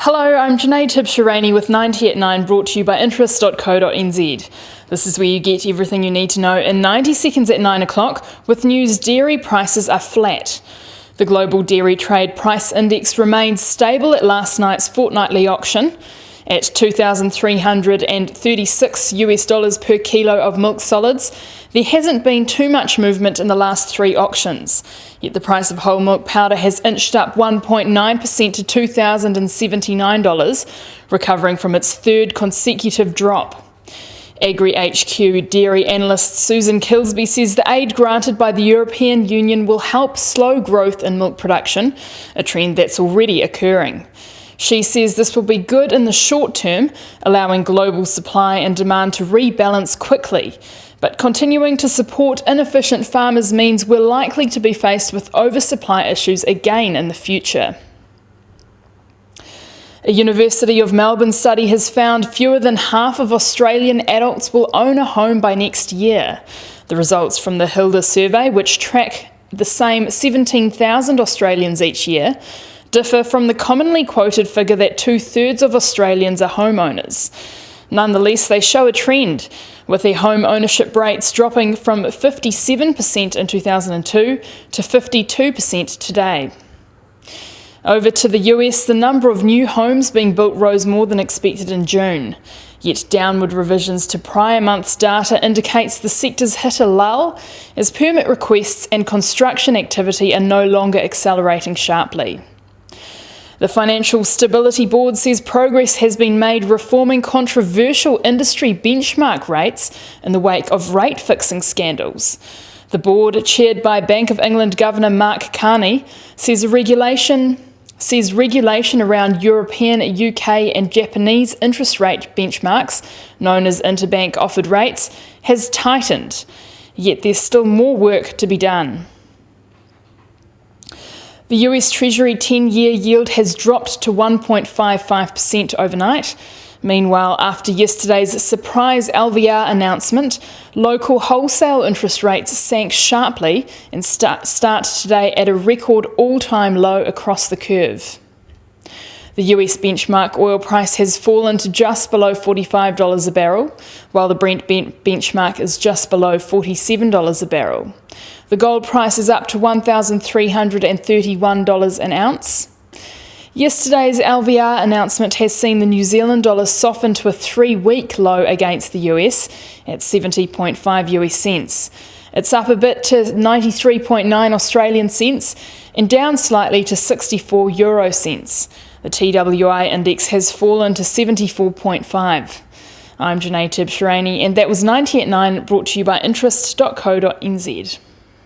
Hello, I'm Tibshirani with 90 at 9, brought to you by interest.co.nz. This is where you get everything you need to know in 90 seconds at 9 o'clock. With news, dairy prices are flat. The GlobalDairyTrade price index remains stable at last night's fortnightly auction at $2,336 per kilo of milk solids. There hasn't been too much movement in the last three auctions, yet the price of whole milk powder has inched up 1.9% to $2,079, recovering from its third consecutive drop. Agri HQ dairy analyst Susan Kilsby says the aid granted by the European Union will help slow growth in milk production, a trend that's already occurring. She says this will be good in the short term, allowing global supply and demand to rebalance quickly. But continuing to support inefficient farmers means we're likely to be faced with oversupply issues again in the future. A University of Melbourne study has found fewer than half of Australian adults will own a home by next year. The results from the Hilda survey, which track the same 17,000 Australians each year, differ from the commonly quoted figure that 2/3 of Australians are homeowners. Nonetheless, they show a trend, with their home ownership rates dropping from 57% in 2002 to 52% today. Over to the US, the number of new homes being built rose more than expected in June. Yet downward revisions to prior months' data indicates the sector's hit a lull as permit requests and construction activity are no longer accelerating sharply. The Financial Stability Board says progress has been made reforming controversial industry benchmark rates in the wake of rate-fixing scandals. The board, chaired by Bank of England Governor Mark Carney, says regulation around European, UK and Japanese interest rate benchmarks, known as interbank offered rates, has tightened, yet there's still more work to be done. The US Treasury 10-year yield has dropped to 1.55% overnight. Meanwhile, after yesterday's surprise LVR announcement, local wholesale interest rates sank sharply and start today at a record all-time low across the curve. The US benchmark oil price has fallen to just below $45 a barrel, while the Brent benchmark is just below $47 a barrel. The gold price is up to $1,331 an ounce. Yesterday's LVR announcement has seen the New Zealand dollar soften to a 3-week low against the US at 70.5 US cents. It's up a bit to 93.9 Australian cents and down slightly to 64 euro cents. The TWI index has fallen to 74.5. I'm Tibshirani, and that was 90 at 9, brought to you by interest.co.nz.